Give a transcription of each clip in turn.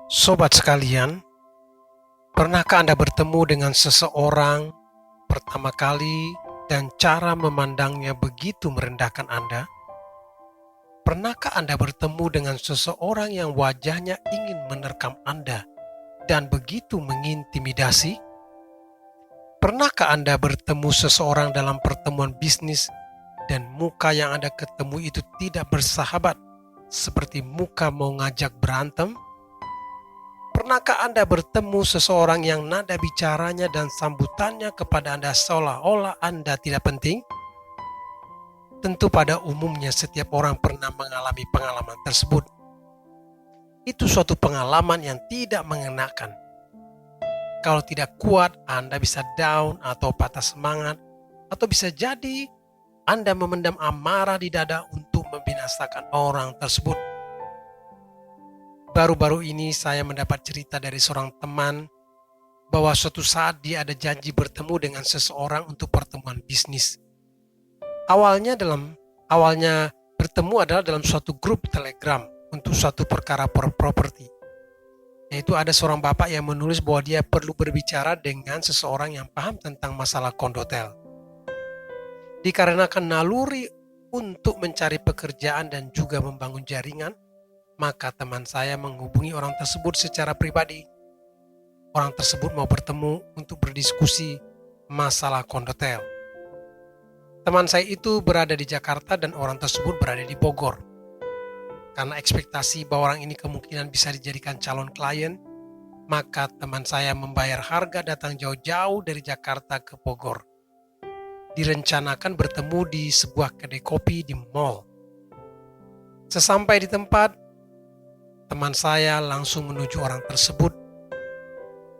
Sobat sekalian, pernahkah Anda bertemu dengan seseorang pertama kali dan cara memandangnya begitu merendahkan Anda? Pernahkah Anda bertemu dengan seseorang yang wajahnya ingin menerkam Anda dan begitu mengintimidasi? Pernahkah Anda bertemu seseorang dalam pertemuan bisnis dan muka yang Anda ketemu itu tidak bersahabat, seperti muka mau ngajak berantem? Pernahkah Anda bertemu seseorang yang nada bicaranya dan sambutannya kepada Anda seolah-olah Anda tidak penting? Tentu pada umumnya setiap orang pernah mengalami pengalaman tersebut. Itu suatu pengalaman yang tidak mengenakan. Kalau tidak kuat, Anda bisa down atau patah semangat, atau bisa jadi Anda memendam amarah di dada untuk membinasakan orang tersebut. Baru-baru ini saya mendapat cerita dari seorang teman bahwa suatu saat dia ada janji bertemu dengan seseorang untuk pertemuan bisnis. Awalnya bertemu adalah dalam suatu grup Telegram untuk suatu perkara properti. Yaitu ada seorang bapak yang menulis bahwa dia perlu berbicara dengan seseorang yang paham tentang masalah kondotel. Dikarenakan naluri untuk mencari pekerjaan dan juga membangun jaringan, maka teman saya menghubungi orang tersebut secara pribadi. Orang tersebut mau bertemu untuk berdiskusi masalah kondotel. Teman saya itu berada di Jakarta dan orang tersebut berada di Bogor. Karena ekspektasi bahwa orang ini kemungkinan bisa dijadikan calon klien, maka teman saya membayar harga datang jauh-jauh dari Jakarta ke Bogor. Direncanakan bertemu di sebuah kedai kopi di mall. Sesampai di tempat, teman saya langsung menuju orang tersebut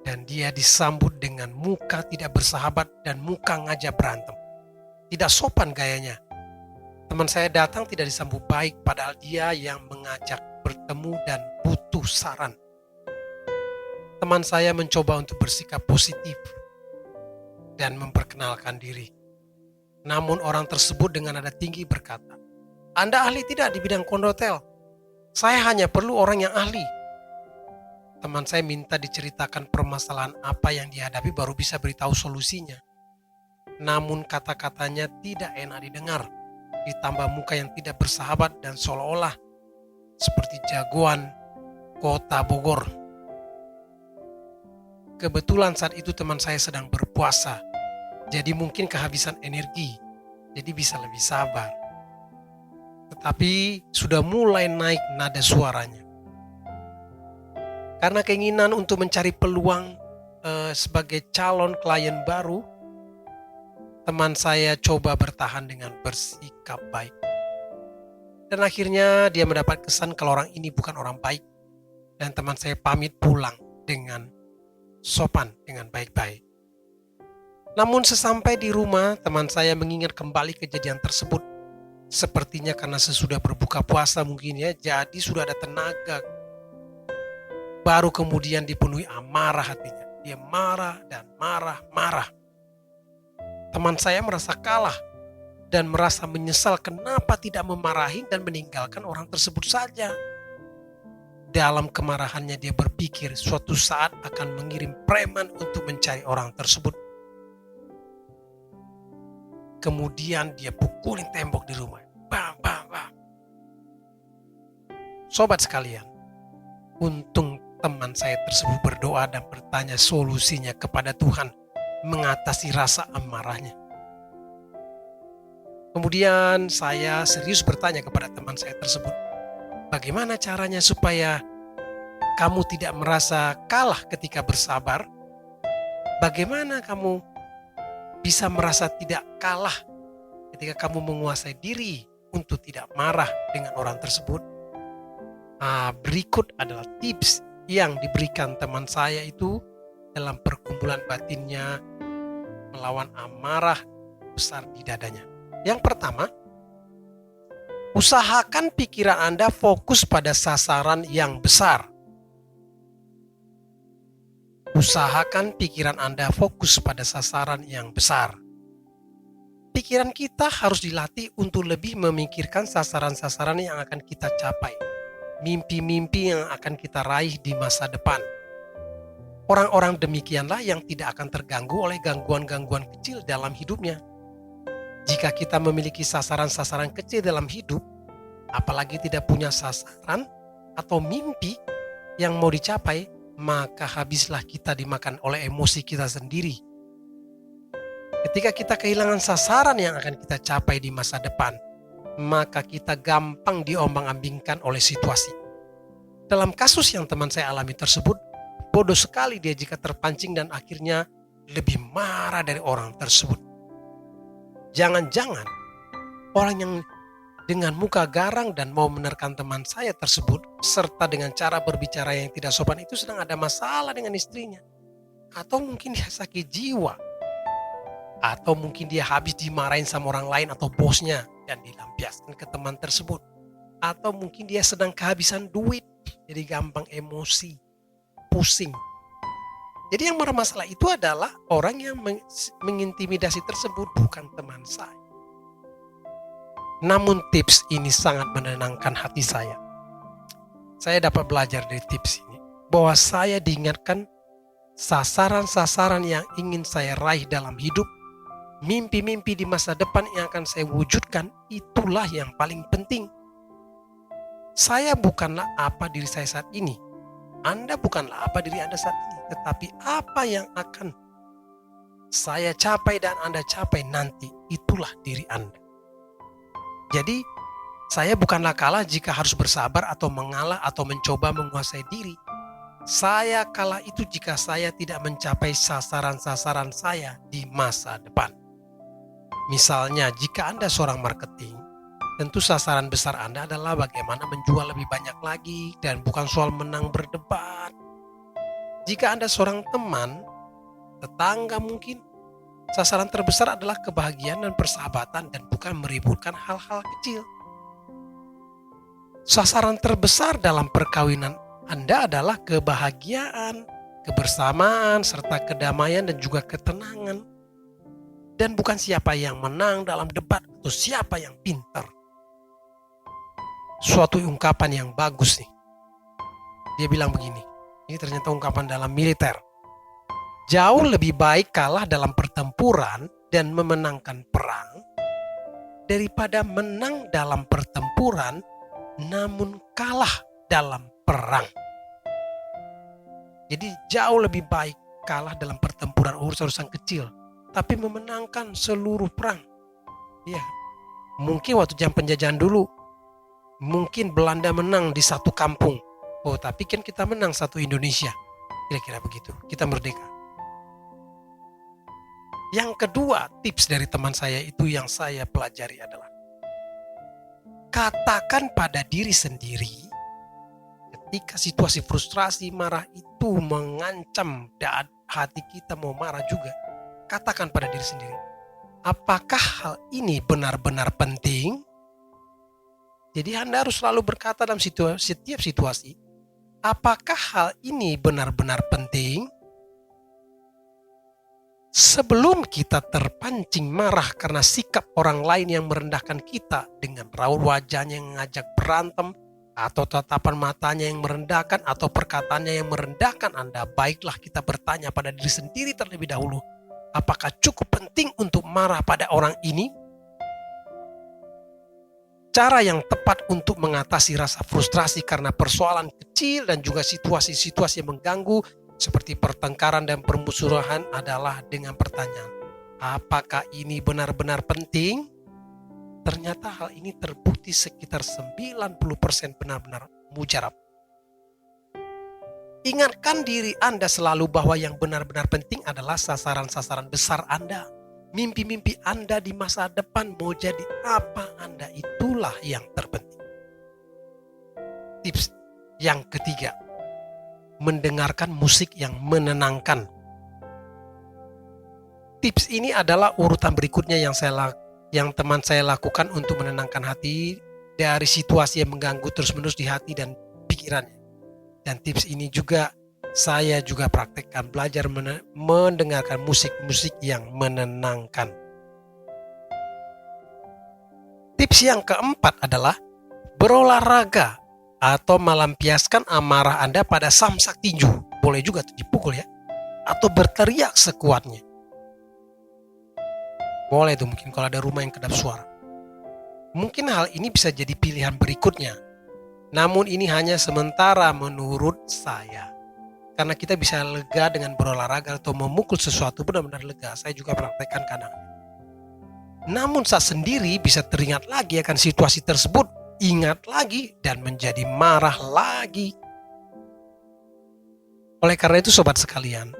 dan dia disambut dengan muka tidak bersahabat dan muka ngajak berantem. Tidak sopan gayanya. Teman saya datang tidak disambut baik padahal dia yang mengajak bertemu dan butuh saran. Teman saya mencoba untuk bersikap positif dan memperkenalkan diri. Namun orang tersebut dengan nada tinggi berkata, "Anda ahli tidak di bidang kondotel? Saya hanya perlu orang yang ahli." Teman saya minta diceritakan permasalahan apa yang dihadapi baru bisa beritahu solusinya. Namun kata-katanya tidak enak didengar, ditambah muka yang tidak bersahabat dan seolah-olah seperti jagoan kota Bogor. Kebetulan saat itu teman saya sedang berpuasa, jadi mungkin kehabisan energi, jadi bisa lebih sabar. Tetapi sudah mulai naik nada suaranya. Karena keinginan untuk mencari peluang sebagai calon klien baru, teman saya coba bertahan dengan bersikap baik. Dan akhirnya dia mendapat kesan kalau orang ini bukan orang baik. Dan teman saya pamit pulang dengan sopan, dengan baik-baik. Namun sesampai di rumah, teman saya mengingat kembali kejadian tersebut. Sepertinya karena sesudah berbuka puasa mungkin ya, jadi sudah ada tenaga. Baru kemudian dipenuhi amarah hatinya. Dia marah dan marah. Teman saya merasa kalah dan merasa menyesal kenapa tidak memarahi dan meninggalkan orang tersebut saja. Dalam kemarahannya dia berpikir suatu saat akan mengirim preman untuk mencari orang tersebut. Kemudian dia pukulin tembok di rumah. Bam, bam, bam. Sobat sekalian, untung teman saya tersebut berdoa dan bertanya solusinya kepada Tuhan mengatasi rasa amarahnya. Kemudian saya serius bertanya kepada teman saya tersebut, bagaimana caranya supaya kamu tidak merasa kalah ketika bersabar? Bagaimana kamu bisa merasa tidak kalah ketika kamu menguasai diri untuk tidak marah dengan orang tersebut? Berikut adalah tips yang diberikan teman saya itu dalam perkumpulan batinnya melawan amarah besar di dadanya. Yang pertama, usahakan pikiran Anda fokus pada sasaran yang besar. Usahakan pikiran Anda fokus pada sasaran yang besar. Pikiran kita harus dilatih untuk lebih memikirkan sasaran-sasaran yang akan kita capai. mimpi-mimpi yang akan kita raih di masa depan. Orang-orang demikianlah yang tidak akan terganggu oleh gangguan-gangguan kecil dalam hidupnya. Jika kita memiliki sasaran-sasaran kecil dalam hidup, apalagi tidak punya sasaran atau mimpi yang mau dicapai, maka habislah kita dimakan oleh emosi kita sendiri. Ketika kita kehilangan sasaran yang akan kita capai di masa depan, maka kita gampang diombang-ambingkan oleh situasi. Dalam kasus yang teman saya alami tersebut, bodoh sekali dia jika terpancing dan akhirnya lebih marah dari orang tersebut. Jangan-jangan orang yang dengan muka garang dan mau menerkam teman saya tersebut, serta dengan cara berbicara yang tidak sopan itu sedang ada masalah dengan istrinya. Atau mungkin dia sakit jiwa. Atau mungkin dia habis dimarahin sama orang lain atau bosnya dan dilampiaskan ke teman tersebut. Atau mungkin dia sedang kehabisan duit, jadi gampang emosi, pusing. Jadi yang bermasalah itu adalah orang yang mengintimidasi tersebut, bukan teman saya. Namun tips ini sangat menenangkan hati saya. Saya dapat belajar dari tips ini, bahwa saya diingatkan sasaran-sasaran yang ingin saya raih dalam hidup, mimpi-mimpi di masa depan yang akan saya wujudkan, itulah yang paling penting. Saya bukanlah apa diri saya saat ini. Anda bukanlah apa diri Anda saat ini. Tetapi apa yang akan saya capai dan Anda capai nanti, itulah diri Anda. Jadi, saya bukanlah kalah jika harus bersabar atau mengalah atau mencoba menguasai diri. Saya kalah itu jika saya tidak mencapai sasaran-sasaran saya di masa depan. Misalnya, jika Anda seorang marketing, tentu sasaran besar Anda adalah bagaimana menjual lebih banyak lagi dan bukan soal menang berdebat. Jika Anda seorang teman, tetangga mungkin, sasaran terbesar adalah kebahagiaan dan persahabatan dan bukan meributkan hal-hal kecil. Sasaran terbesar dalam perkawinan Anda adalah kebahagiaan, kebersamaan, serta kedamaian dan juga ketenangan. Dan bukan siapa yang menang dalam debat atau siapa yang pintar. Suatu ungkapan yang bagus nih. Dia bilang begini, ini ternyata ungkapan dalam militer. Jauh lebih baik kalah dalam pertempuran dan memenangkan perang daripada menang dalam pertempuran namun kalah dalam perang. Jadi jauh lebih baik kalah dalam pertempuran urusan-urusan kecil tapi memenangkan seluruh perang. Ya, mungkin waktu zaman penjajahan dulu mungkin Belanda menang di satu kampung. Oh, tapi kan kita menang satu Indonesia. Kira-kira begitu. Kita merdeka. Yang kedua, tips dari teman saya itu yang saya pelajari adalah katakan pada diri sendiri ketika situasi frustrasi, marah itu mengancam dan hati kita mau marah juga. Katakan pada diri sendiri, apakah hal ini benar-benar penting? Jadi Anda harus selalu berkata dalam setiap situasi, apakah hal ini benar-benar penting? Sebelum kita terpancing marah karena sikap orang lain yang merendahkan kita dengan raut wajahnya yang mengajak berantem atau tatapan matanya yang merendahkan atau perkataannya yang merendahkan Anda, baiklah kita bertanya pada diri sendiri terlebih dahulu, apakah cukup penting untuk marah pada orang ini? Cara yang tepat untuk mengatasi rasa frustrasi karena persoalan kecil dan juga situasi-situasi yang mengganggu seperti pertengkaran dan permusuhan adalah dengan pertanyaan, apakah ini benar-benar penting? Ternyata hal ini terbukti sekitar 90% benar-benar mujarab. Ingatkan diri Anda selalu bahwa yang benar-benar penting adalah sasaran-sasaran besar Anda. Mimpi-mimpi Anda di masa depan mau jadi apa Anda, itulah yang terpenting. Tips yang ketiga, mendengarkan musik yang menenangkan. Tips ini adalah urutan berikutnya yang teman saya lakukan untuk menenangkan hati dari situasi yang mengganggu terus-menerus di hati dan pikirannya. Dan tips ini juga saya juga praktekkan, belajar mendengarkan musik-musik yang menenangkan. Tips yang keempat adalah berolahraga atau melampiaskan amarah Anda pada samsak tinju. Boleh juga tuh dipukul ya. Atau berteriak sekuatnya. Boleh tuh mungkin kalau ada rumah yang kedap suara. Mungkin hal ini bisa jadi pilihan berikutnya. Namun ini hanya sementara menurut saya. Karena kita bisa lega dengan berolahraga atau memukul sesuatu benar-benar lega. Saya juga praktekkan kadang. Namun saat sendiri bisa teringat lagi akan situasi tersebut. Ingat lagi dan menjadi marah lagi. Oleh karena itu sobat sekalian,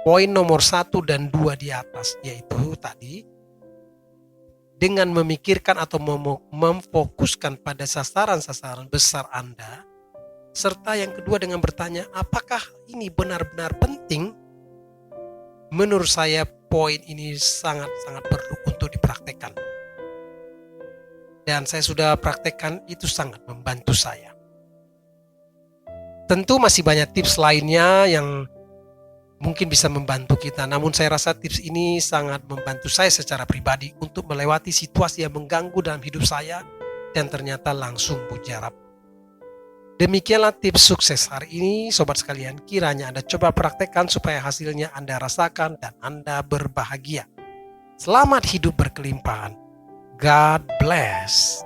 poin nomor 1 dan 2 di atas, yaitu tadi, dengan memikirkan atau memfokuskan pada sasaran-sasaran besar Anda, serta yang kedua dengan bertanya, apakah ini benar-benar penting? Menurut saya poin ini sangat-sangat perlu untuk dipraktekkan. Dan saya sudah praktekkan, itu sangat membantu saya. Tentu masih banyak tips lainnya yang mungkin bisa membantu kita, namun saya rasa tips ini sangat membantu saya secara pribadi untuk melewati situasi yang mengganggu dalam hidup saya dan ternyata langsung mujarab. Demikianlah tips sukses hari ini, sobat sekalian. Kiranya Anda coba praktekkan supaya hasilnya Anda rasakan dan Anda berbahagia. Selamat hidup berkelimpahan. God bless.